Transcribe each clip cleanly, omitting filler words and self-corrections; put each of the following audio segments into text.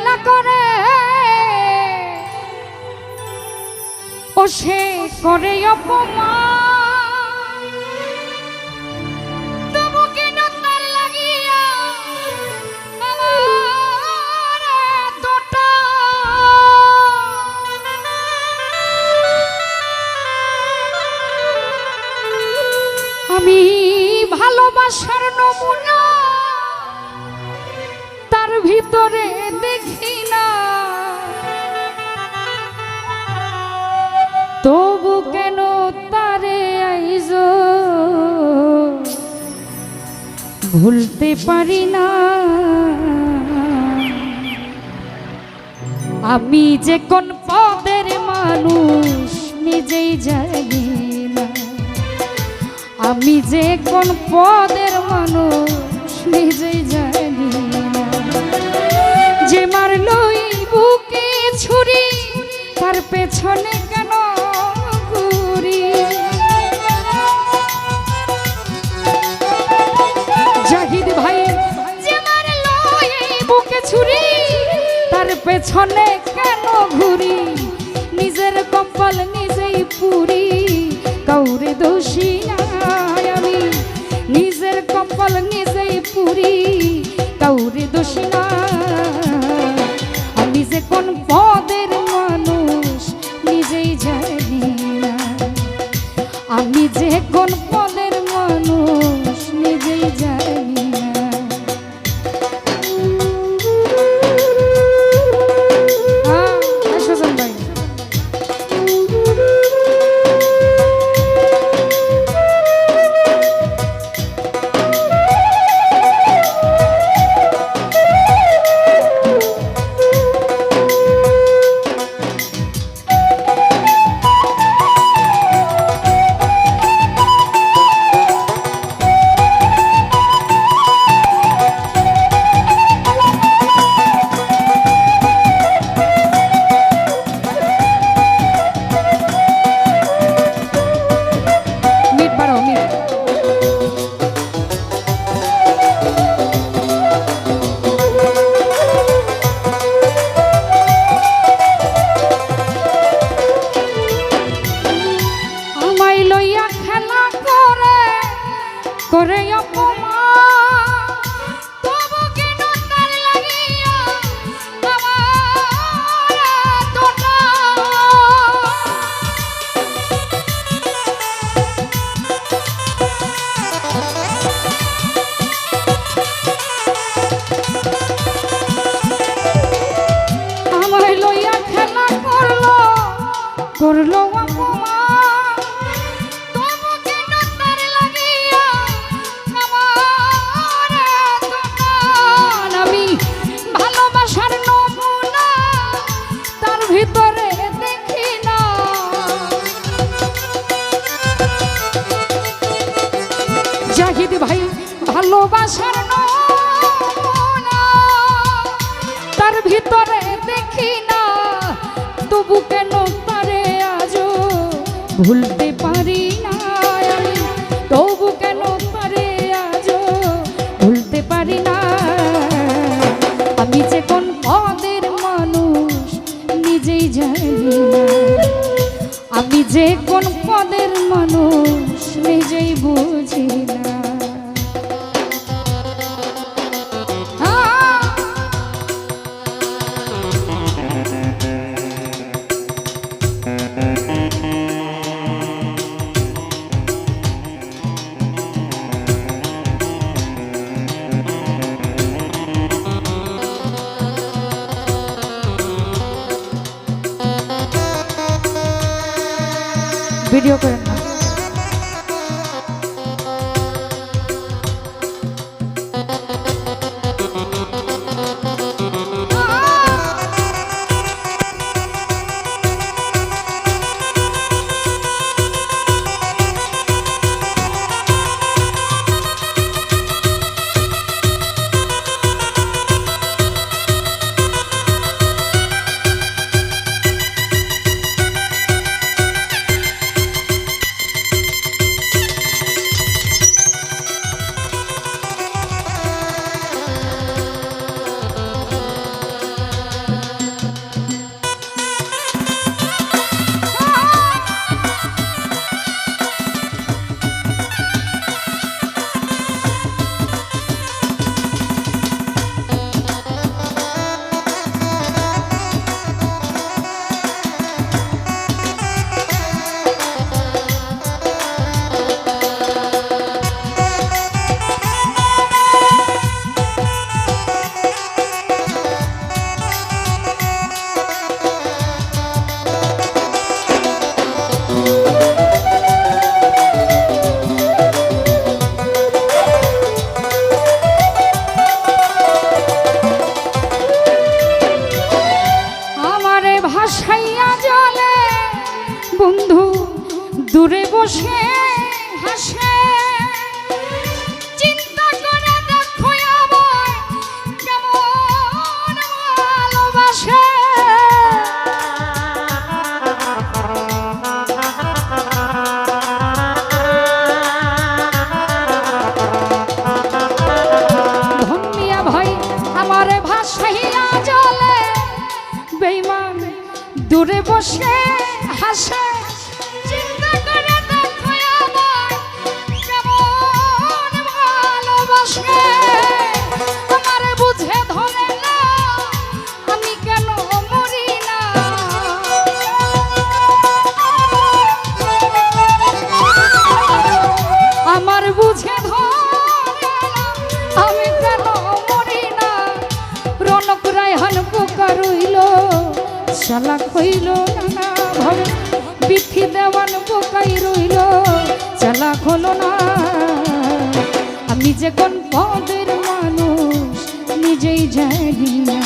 খেলা করে ও সে করে অপমান, তবু কেন তার লাগিয়া আমার এতটা? আমি ভালোবাসার নমুনা তার ভিতরে দেখি না, তবু কেন তারে আইজ ভুলতে পারি না। আমি যে কোন পদের মানুষ নিজেই জানি না, আমি যে কোন পদের মানুষ নিজেই জানি না। যে মারলো এই বুকে ছুরি তার পেছনে কেন ঘুরি? জাহিদ ভাই যে মারলো এই বুকে ছুরি তার পেছনে কেন ঘুরি? নিজের কপাল নিজেই পুরি, কাউরে দোষী নাই আমি। নিজের কপাল নিজেই পুরি, কাউরে দোষী না। আমি যে কোন পদের মানুষ নিজেই জানি না, আমি যে কোন পদের মানুষ নিজেই জানি না। সুজন ভাই করে অপমান, তবু কেন তার লাগিয়া আমার এতটা? আমায় লইয়া খেলা করলো অপমান, ভিতরে দেখি না। জাহিদ ভাই ভালোবাসার নমুনা তার ভিতরে দেখি না, তবু কেন তারে আজও ভুলতে পারি না আমি। তবু কেন তারে আজও ভুলতে পারি না। আমি যে কোন পদের মানুষ নিজেই জানি না, আমি যে কোন পদের মানুষ নিজেই বুঝি না। ভিডিও করেন না। বসে হাসে চিন্তা করে দেখো আমায় কেমন ভালোবাসে আমার বুঝে ধরে না আমি কেন মরি না আমার বুঝে ধরে না আমি কেন মরি না রনক রায়হান পোকা রইল চালাক হইল না ভাবে বিথি দেওয়ান পোকাই রইল চালাক হলো না আমি যে কোন পদের মানুষ নিজেই জানি না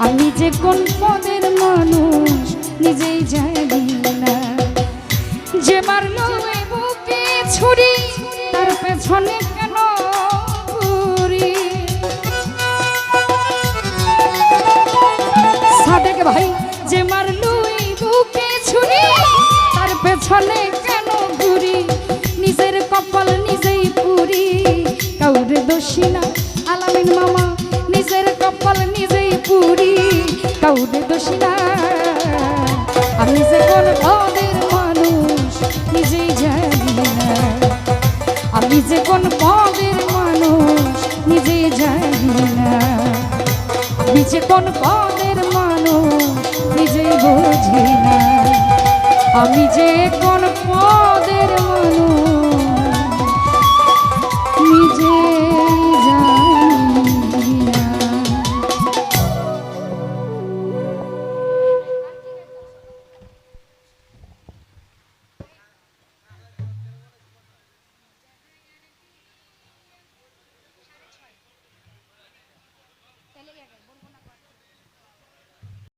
আমি যে কোন পদের মানুষ নিজেই জানি না যে মারলো এই বুকে ছুরি তার পেছনে কেন ঘুরি সাদেক ভাই যে মারলো এই বুকে ছুরি তার পেছনে কেন ঘুরি নিজের কপাল নিজেই পুরি কাউরে দোষী না আলামিন মামা নিজের কপাল নিজেই পুরি কাউরে দোষী না আমি যে কোন পদের মানুষ নিজেই জানি না আমি যে কোন পদের মানুষ নিজেই জানি না আমি যে কোন পদের মানুষ নিজেই বুঝি না আমি যে কোন পদ